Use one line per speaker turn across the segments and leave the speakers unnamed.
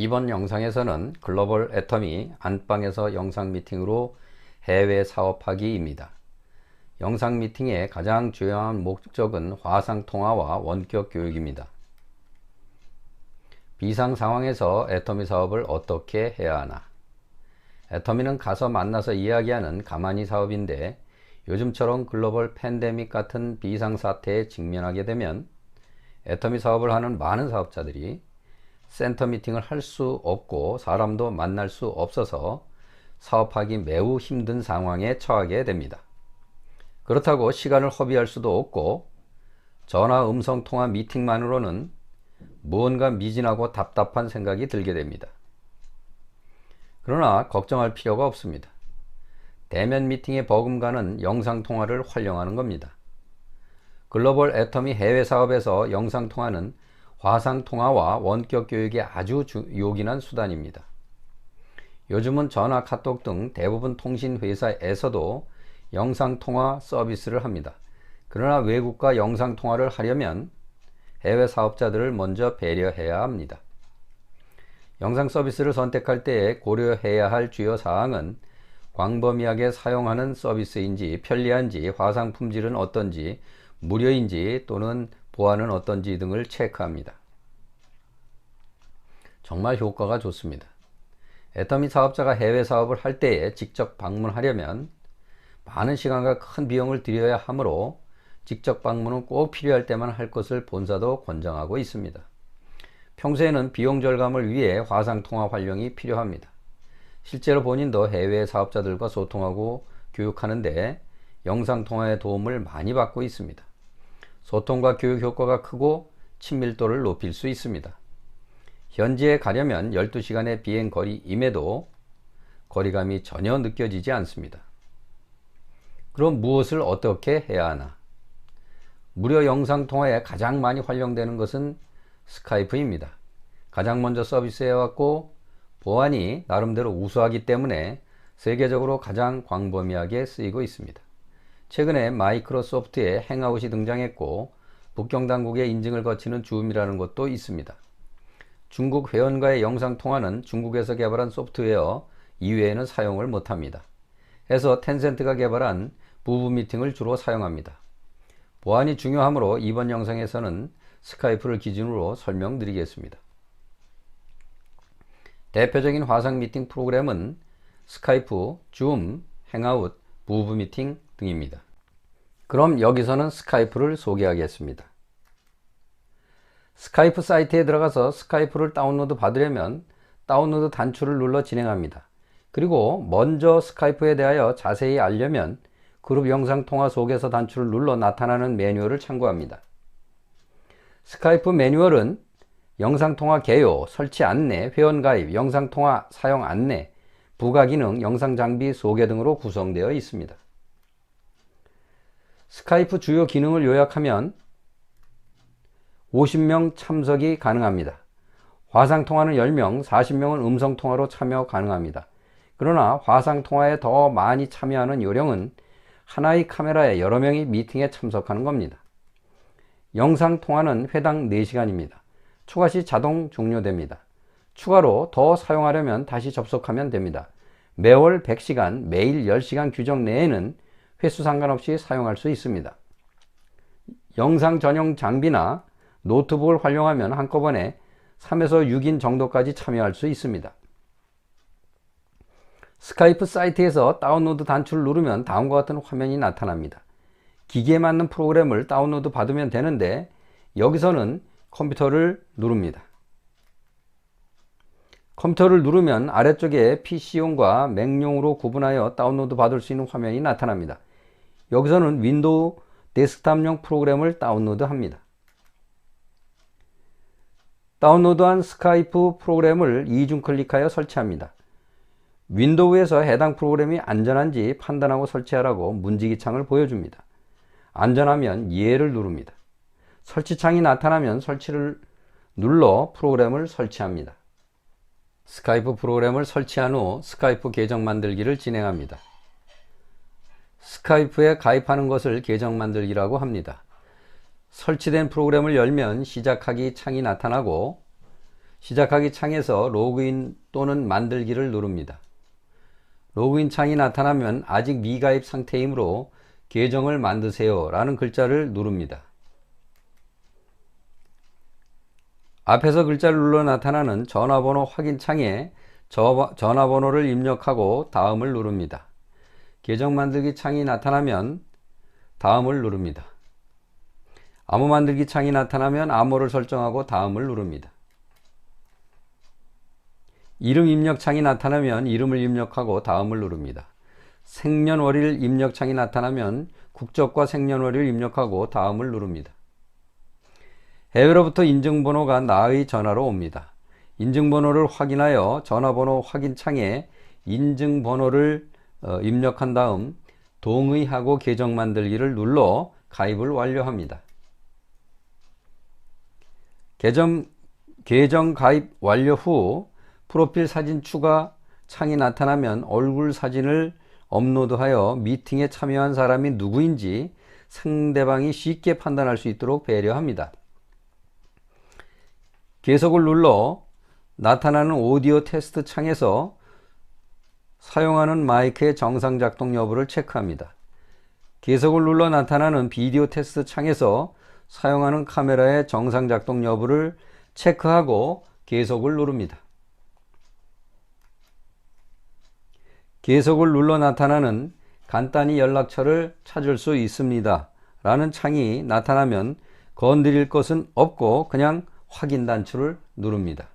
이번 영상에서는 글로벌 애터미 안방에서 영상 미팅으로 해외 사업하기입니다. 영상 미팅의 가장 중요한 목적은 화상 통화와 원격 교육입니다. 비상 상황에서 애터미 사업을 어떻게 해야 하나? 애터미는 가서 만나서 이야기하는 가만히 사업인데, 요즘처럼 글로벌 팬데믹 같은 비상 사태에 직면하게 되면 애터미 사업을 하는 많은 사업자들이 센터 미팅을 할 수 없고 사람도 만날 수 없어서 사업하기 매우 힘든 상황에 처하게 됩니다. 그렇다고 시간을 허비할 수도 없고 전화 음성 통화 미팅만으로는 무언가 미진하고 답답한 생각이 들게 됩니다. 그러나 걱정할 필요가 없습니다. 대면 미팅에 버금가는 영상 통화를 활용하는 겁니다. 글로벌 애터미 해외 사업에서 영상 통화는 화상 통화와 원격 교육의 아주 요긴한 수단입니다. 요즘은 전화, 카톡 등 대부분 통신 회사에서도 영상 통화 서비스를 합니다. 그러나 외국과 영상 통화를 하려면 해외 사업자들을 먼저 배려해야 합니다. 영상 서비스를 선택할 때 고려해야 할 주요 사항은 광범위하게 사용하는 서비스인지, 편리한지, 화상 품질은 어떤지, 무료인지 또는 보안은 어떤지 등을 체크합니다. 정말 효과가 좋습니다. 애터미 사업자가 해외 사업을 할 때에 직접 방문하려면 많은 시간과 큰 비용을 들여야 하므로 직접 방문은 꼭 필요할 때만 할 것을 본사도 권장하고 있습니다. 평소에는 비용 절감을 위해 화상통화 활용이 필요합니다. 실제로 본인도 해외 사업자들과 소통하고 교육하는데 영상통화의 도움을 많이 받고 있습니다. 소통과 교육 효과가 크고 친밀도를 높일 수 있습니다. 현지에 가려면 12시간의 비행 거리임에도 거리감이 전혀 느껴지지 않습니다. 그럼 무엇을 어떻게 해야 하나? 무료 영상통화에 가장 많이 활용되는 것은 스카이프입니다. 가장 먼저 서비스해왔고 보안이 나름대로 우수하기 때문에 세계적으로 가장 광범위하게 쓰이고 있습니다. 최근에 마이크로소프트의 행아웃이 등장했고 북경 당국의 인증을 거치는 줌이라는 것도 있습니다. 중국 회원과의 영상통화는 중국에서 개발한 소프트웨어 이외에는 사용을 못합니다. 해서 텐센트가 개발한 부부 미팅을 주로 사용합니다. 보안이 중요하므로 이번 영상에서는 스카이프를 기준으로 설명드리겠습니다. 대표적인 화상 미팅 프로그램은 스카이프, 줌, 행아웃, 부부 미팅 등입니다. 그럼 여기서는 스카이프를 소개하겠습니다. 스카이프 사이트에 들어가서 스카이프를 다운로드 받으려면 다운로드 단추를 눌러 진행합니다. 그리고 먼저 스카이프에 대하여 자세히 알려면 그룹 영상통화 속에서 단추를 눌러 나타나는 매뉴얼을 참고합니다. 스카이프 매뉴얼은 영상통화 개요, 설치 안내, 회원가입, 영상통화 사용 안내, 부가기능, 영상장비 소개 등으로 구성되어 있습니다. 스카이프 주요 기능을 요약하면 50명 참석이 가능합니다. 화상통화는 10명, 40명은 음성통화로 참여 가능합니다. 그러나 화상통화에 더 많이 참여하는 요령은 하나의 카메라에 여러 명이 미팅에 참석하는 겁니다. 영상통화는 회당 4시간입니다. 추가 시 자동 종료됩니다. 추가로 더 사용하려면 다시 접속하면 됩니다. 매월 100시간, 매일 10시간 규정 내에는 횟수 상관없이 사용할 수 있습니다. 영상 전용 장비나 노트북을 활용하면 한꺼번에 3에서 6인 정도까지 참여할 수 있습니다. 스카이프 사이트에서 다운로드 단추를 누르면 다음과 같은 화면이 나타납니다. 기기에 맞는 프로그램을 다운로드 받으면 되는데 여기서는 컴퓨터를 누릅니다. 컴퓨터를 누르면 아래쪽에 PC용과 맥용으로 구분하여 다운로드 받을 수 있는 화면이 나타납니다. 여기서는 윈도우 데스크탑용 프로그램을 다운로드 합니다. 다운로드한 스카이프 프로그램을 이중 클릭하여 설치합니다. 윈도우에서 해당 프로그램이 안전한지 판단하고 설치하라고 문지기창을 보여줍니다. 안전하면 예를 누릅니다. 설치창이 나타나면 설치를 눌러 프로그램을 설치합니다. 스카이프 프로그램을 설치한 후 스카이프 계정 만들기를 진행합니다. 스카이프에 가입하는 것을 계정 만들기라고 합니다. 설치된 프로그램을 열면 시작하기 창이 나타나고 시작하기 창에서 로그인 또는 만들기를 누릅니다. 로그인 창이 나타나면 아직 미가입 상태이므로 계정을 만드세요 라는 글자를 누릅니다. 앞에서 글자를 눌러 나타나는 전화번호 확인 창에 전화번호를 입력하고 다음을 누릅니다. 계정 만들기 창이 나타나면 다음을 누릅니다. 암호 만들기 창이 나타나면 암호를 설정하고 다음을 누릅니다. 이름 입력 창이 나타나면 이름을 입력하고 다음을 누릅니다. 생년월일 입력 창이 나타나면 국적과 생년월일 입력하고 다음을 누릅니다. 해외로부터 인증번호가 나의 전화로 옵니다. 인증번호를 확인하여 전화번호 확인 창에 인증번호를 입력한 다음 동의하고 계정 만들기를 눌러 가입을 완료합니다. 계정 가입 완료 후 프로필 사진 추가 창이 나타나면 얼굴 사진을 업로드하여 미팅에 참여한 사람이 누구인지 상대방이 쉽게 판단할 수 있도록 배려합니다. 계속을 눌러 나타나는 오디오 테스트 창에서 사용하는 마이크의 정상 작동 여부를 체크합니다. 계속을 눌러 나타나는 비디오 테스트 창에서 사용하는 카메라의 정상 작동 여부를 체크하고 계속을 누릅니다. 계속을 눌러 나타나는 간단히 연락처를 찾을 수 있습니다 라는 창이 나타나면 건드릴 것은 없고 그냥 확인 단추를 누릅니다.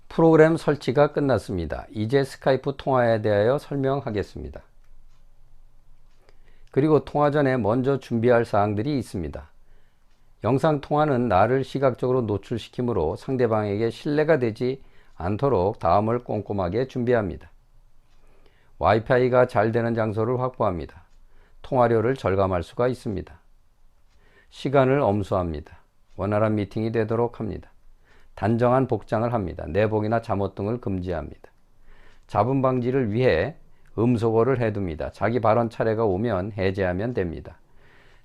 프로그램 설치가 끝났습니다. 이제 스카이프 통화에 대하여 설명하겠습니다. 그리고 통화 전에 먼저 준비할 사항들이 있습니다. 영상통화는 나를 시각적으로 노출시키므로 상대방에게 신뢰가 되지 않도록 다음을 꼼꼼하게 준비합니다. 와이파이가 잘 되는 장소를 확보합니다. 통화료를 절감할 수가 있습니다. 시간을 엄수합니다. 원활한 미팅이 되도록 합니다. 단정한 복장을 합니다. 내복이나 잠옷 등을 금지합니다. 잡음 방지를 위해 음소거를 해둡니다. 자기 발언 차례가 오면 해제하면 됩니다.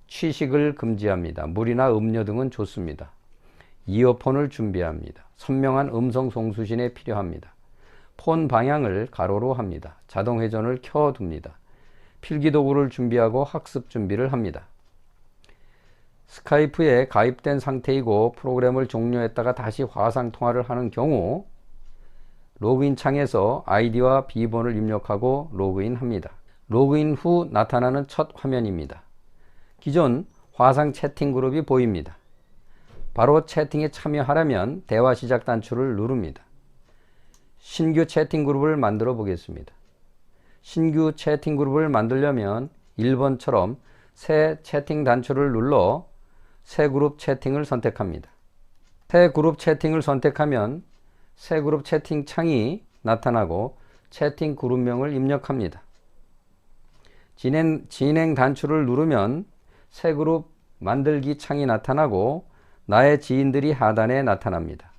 취식을 금지합니다. 물이나 음료 등은 좋습니다. 이어폰을 준비합니다. 선명한 음성 송수신에 필요합니다. 폰 방향을 가로로 합니다. 자동 회전을 켜둡니다. 필기도구를 준비하고 학습 준비를 합니다. 스카이프에 가입된 상태이고 프로그램을 종료했다가 다시 화상통화를 하는 경우 로그인 창에서 아이디와 비번을 입력하고 로그인합니다. 로그인 후 나타나는 첫 화면입니다. 기존 화상 채팅 그룹이 보입니다. 바로 채팅에 참여하려면 대화 시작 단추를 누릅니다. 신규 채팅 그룹을 만들어 보겠습니다. 신규 채팅 그룹을 만들려면 1번처럼 새 채팅 단추를 눌러 새 그룹 채팅을 선택합니다. 새 그룹 채팅을 선택하면 새 그룹 채팅 창이 나타나고 채팅 그룹명을 입력합니다. 진행 단추를 누르면 새 그룹 만들기 창이 나타나고 나의 지인들이 하단에 나타납니다.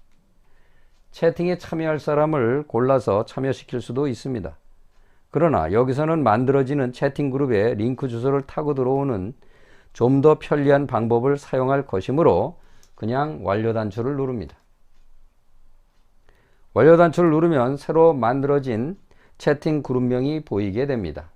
채팅에 참여할 사람을 골라서 참여시킬 수도 있습니다. 그러나 여기서는 만들어지는 채팅 그룹에 링크 주소를 타고 들어오는 좀 더 편리한 방법을 사용할 것이므로 그냥 완료 단추를 누릅니다. 완료 단추를 누르면 새로 만들어진 채팅 그룹명이 보이게 됩니다.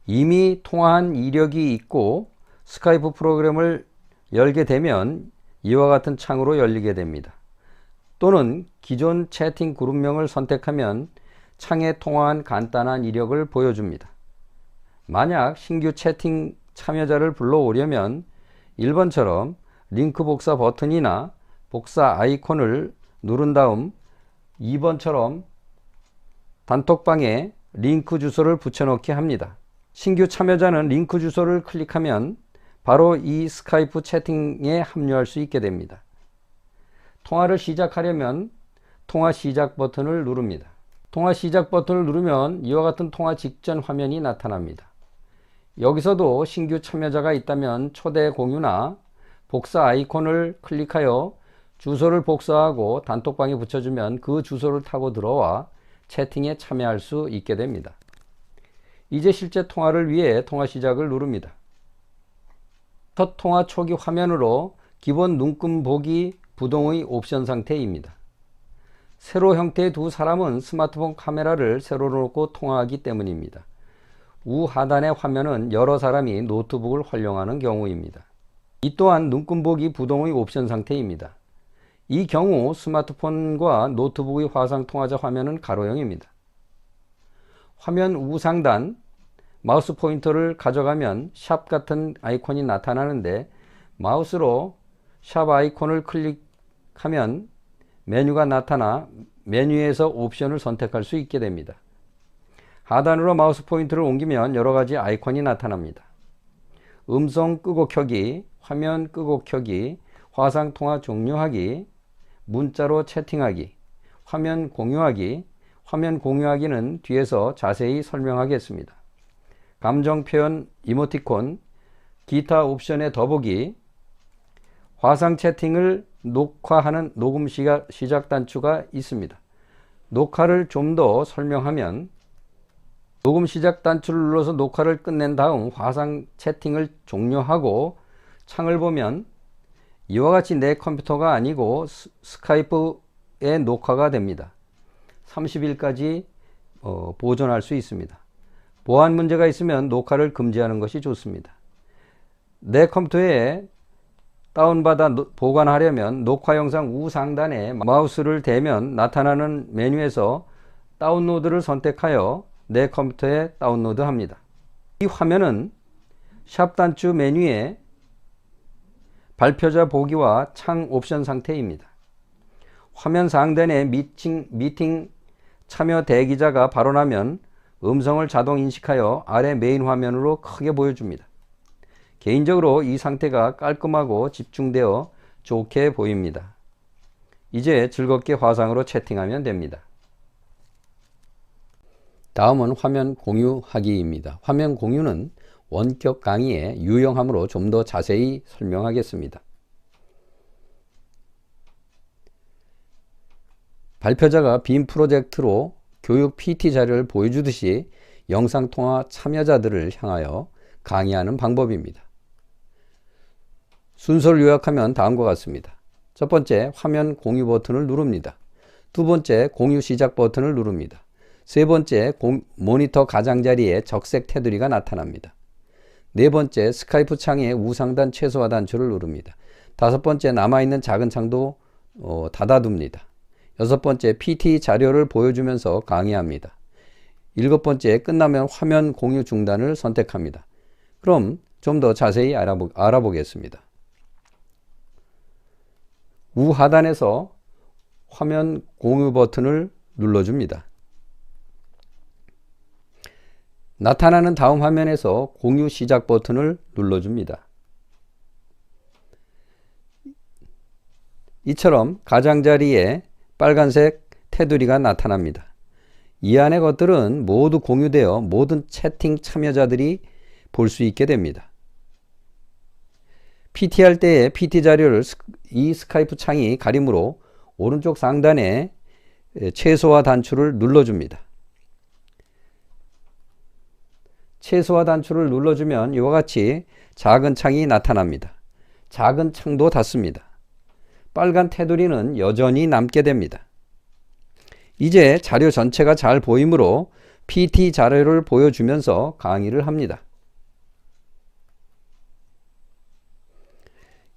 이미 통화한 이력이 있고 스카이프 프로그램을 열게 되면 이와 같은 창으로 열리게 됩니다. 또는 기존 채팅 그룹명을 선택하면 창에 통화한 간단한 이력을 보여줍니다. 만약 신규 채팅 참여자를 불러오려면 1번처럼 링크 복사 버튼이나 복사 아이콘을 누른 다음 2번처럼 단톡방에 링크 주소를 붙여넣기 합니다. 신규 참여자는 링크 주소를 클릭하면 바로 이 스카이프 채팅에 합류할 수 있게 됩니다. 통화를 시작하려면 통화 시작 버튼을 누릅니다. 통화 시작 버튼을 누르면 이와 같은 통화 직전 화면이 나타납니다. 여기서도 신규 참여자가 있다면 초대 공유나 복사 아이콘을 클릭하여 주소를 복사하고 단톡방에 붙여주면 그 주소를 타고 들어와 채팅에 참여할 수 있게 됩니다. 이제 실제 통화를 위해 통화 시작을 누릅니다. 첫 통화 초기 화면으로 기본 눈금 보기 부동의 옵션 상태입니다. 세로 형태의 두 사람은 스마트폰 카메라를 세로로 놓고 통화하기 때문입니다. 우하단의 화면은 여러 사람이 노트북을 활용하는 경우입니다. 이 또한 눈금 보기 부동의 옵션 상태입니다. 이 경우 스마트폰과 노트북의 화상통화자 화면은 가로형입니다. 화면 우상단 마우스 포인터를 가져가면 샵 같은 아이콘이 나타나는데 마우스로 샵 아이콘을 클릭하면 메뉴가 나타나 메뉴에서 옵션을 선택할 수 있게 됩니다. 하단으로 마우스 포인터를 옮기면 여러가지 아이콘이 나타납니다. 음성 끄고 켜기, 화면 끄고 켜기, 화상통화 종료하기, 문자로 채팅하기, 화면 공유하기. 화면 공유하기는 뒤에서 자세히 설명하겠습니다. 감정 표현 이모티콘, 기타 옵션의 더보기, 화상 채팅을 녹화하는 녹음 시작 단추가 있습니다. 녹화를 좀 더 설명하면 녹음 시작 단추를 눌러서 녹화를 끝낸 다음 화상 채팅을 종료하고 창을 보면 이와 같이 내 컴퓨터가 아니고 스카이프의 녹화가 됩니다. 30일까지 보존할 수 있습니다. 보안 문제가 있으면 녹화를 금지하는 것이 좋습니다. 내 컴퓨터에 다운받아 보관하려면 녹화 영상 우상단에 마우스를 대면 나타나는 메뉴에서 다운로드를 선택하여 내 컴퓨터에 다운로드합니다. 이 화면은 샵 단추 메뉴에 발표자 보기와 창 옵션 상태입니다. 화면 상단에 미팅 참여 대기자가 발언하면 음성을 자동 인식하여 아래 메인 화면으로 크게 보여줍니다. 개인적으로 이 상태가 깔끔하고 집중되어 좋게 보입니다. 이제 즐겁게 화상으로 채팅하면 됩니다. 다음은 화면 공유하기입니다. 화면 공유는 원격 강의에 유용하므로 좀 더 자세히 설명하겠습니다. 발표자가 빔 프로젝트로 교육 PT 자료를 보여주듯이 영상통화 참여자들을 향하여 강의하는 방법입니다. 순서를 요약하면 다음과 같습니다. 첫 번째, 화면 공유 버튼을 누릅니다. 두 번째, 공유 시작 버튼을 누릅니다. 세 번째, 모니터 가장자리에 적색 테두리가 나타납니다. 네 번째, 스카이프 창의 우상단 최소화 단추를 누릅니다. 다섯 번째, 남아있는 작은 창도 닫아둡니다. 여섯 번째, PT 자료를 보여주면서 강의합니다. 일곱 번째, 끝나면 화면 공유 중단을 선택합니다. 그럼 좀 더 자세히 알아보겠습니다. 우하단에서 화면 공유 버튼을 눌러줍니다. 나타나는 다음 화면에서 공유 시작 버튼을 눌러줍니다. 이처럼 가장자리에 빨간색 테두리가 나타납니다. 이 안의 것들은 모두 공유되어 모든 채팅 참여자들이 볼 수 있게 됩니다. PT 할 때의 PT 자료를 이 스카이프 창이 가리므로 오른쪽 상단에 최소화 단추를 눌러줍니다. 최소화 단추를 눌러주면 이와 같이 작은 창이 나타납니다. 작은 창도 닫습니다. 빨간 테두리는 여전히 남게 됩니다. 이제 자료 전체가 잘 보이므로 PT 자료를 보여주면서 강의를 합니다.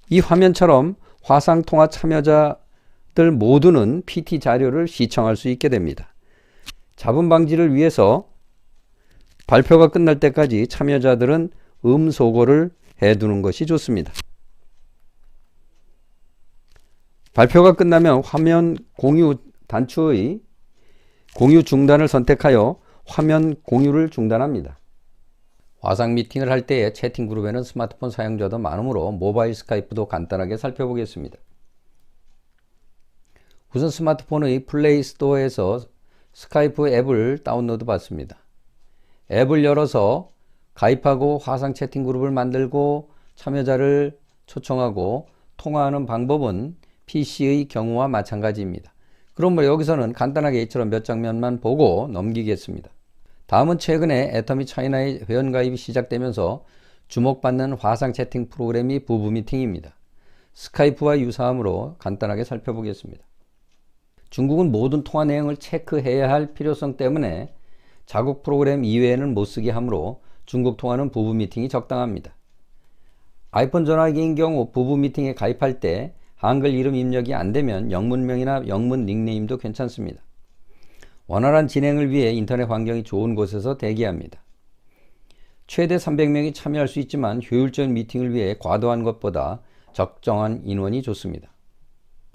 이 화면처럼 화상통화 참여자들 모두는 PT 자료를 시청할 수 있게 됩니다. 잡음 방지를 위해서 발표가 끝날 때까지 참여자들은 음소거를 해두는 것이 좋습니다. 발표가 끝나면 화면 공유 단추의 공유 중단을 선택하여 화면 공유를 중단합니다. 화상 미팅을 할 때의 채팅 그룹에는 스마트폰 사용자도 많으므로 모바일 스카이프도 간단하게 살펴보겠습니다. 우선 스마트폰의 플레이 스토어에서 스카이프 앱을 다운로드 받습니다. 앱을 열어서 가입하고 화상 채팅 그룹을 만들고 참여자를 초청하고 통화하는 방법은 PC의 경우와 마찬가지입니다. 그럼 여기서는 간단하게 이처럼 몇 장면만 보고 넘기겠습니다. 다음은 최근에 애터미 차이나의 회원가입이 시작되면서 주목받는 화상 채팅 프로그램이 부부미팅입니다. 스카이프와 유사하므로 간단하게 살펴보겠습니다. 중국은 모든 통화 내용을 체크해야 할 필요성 때문에 자국 프로그램 이외에는 못 쓰게 하므로 중국 통화는 부부 미팅이 적당합니다. 아이폰 전화기인 경우 부부 미팅에 가입할 때 한글 이름 입력이 안 되면 영문명이나 영문 닉네임도 괜찮습니다. 원활한 진행을 위해 인터넷 환경이 좋은 곳에서 대기합니다. 최대 300명이 참여할 수 있지만 효율적인 미팅을 위해 과도한 것보다 적정한 인원이 좋습니다.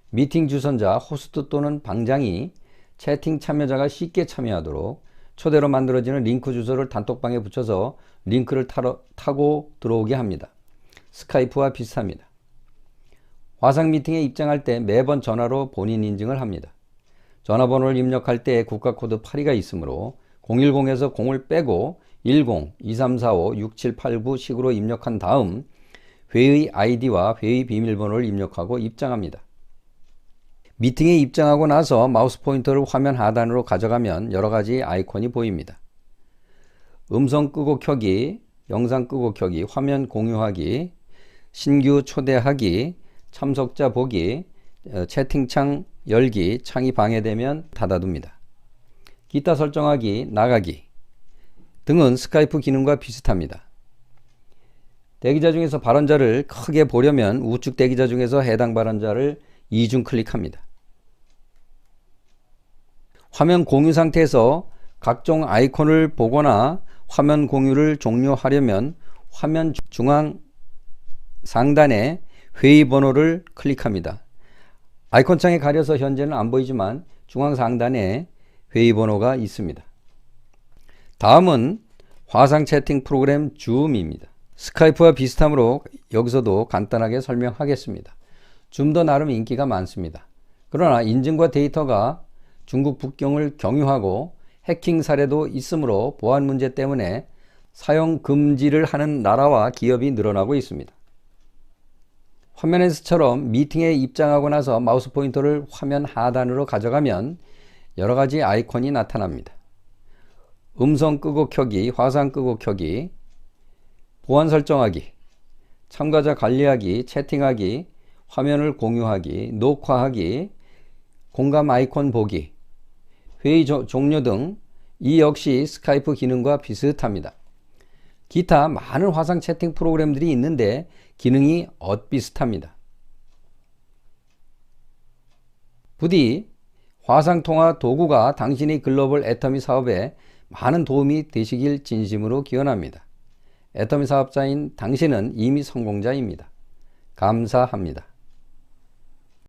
미팅 주선자, 호스트 또는 방장이 채팅 참여자가 쉽게 참여하도록 초대로 만들어지는 링크 주소를 단톡방에 붙여서 링크를 타고 들어오게 합니다. 스카이프와 비슷합니다. 화상 미팅에 입장할 때 매번 전화로 본인 인증을 합니다. 전화번호를 입력할 때 국가코드 82가 있으므로 010에서 0을 빼고 10, 2345, 6789식으로 입력한 다음 회의 아이디와 회의 비밀번호를 입력하고 입장합니다. 미팅에 입장하고 나서 마우스 포인터를 화면 하단으로 가져가면 여러가지 아이콘이 보입니다. 음성 끄고 켜기, 영상 끄고 켜기, 화면 공유하기, 신규 초대하기, 참석자 보기, 채팅창 열기, 창이 방해되면 닫아둡니다. 기타 설정하기, 나가기 등은 스카이프 기능과 비슷합니다. 대기자 중에서 발언자를 크게 보려면 우측 대기자 중에서 해당 발언자를 이중 클릭합니다. 화면 공유 상태에서 각종 아이콘을 보거나 화면 공유를 종료하려면 화면 중앙 상단에 회의 번호를 클릭합니다. 아이콘 창에 가려서 현재는 안 보이지만 중앙 상단에 회의 번호가 있습니다. 다음은 화상 채팅 프로그램 줌입니다. 스카이프와 비슷하므로 여기서도 간단하게 설명하겠습니다. 줌도 나름 인기가 많습니다. 그러나 인증과 데이터가 중국 북경을 경유하고 해킹 사례도 있으므로 보안 문제 때문에 사용 금지를 하는 나라와 기업이 늘어나고 있습니다. 화면에서처럼 미팅에 입장하고 나서 마우스 포인터를 화면 하단으로 가져가면 여러가지 아이콘이 나타납니다. 음성 끄고 켜기, 화상 끄고 켜기, 보안 설정하기, 참가자 관리하기, 채팅하기, 화면을 공유하기, 녹화하기, 공감 아이콘 보기, 회의 종료 등 이 역시 스카이프 기능과 비슷합니다. 기타 많은 화상 채팅 프로그램들이 있는데 기능이 엇비슷합니다. 부디 화상통화 도구가 당신의 글로벌 애터미 사업에 많은 도움이 되시길 진심으로 기원합니다. 애터미 사업자인 당신은 이미 성공자입니다. 감사합니다.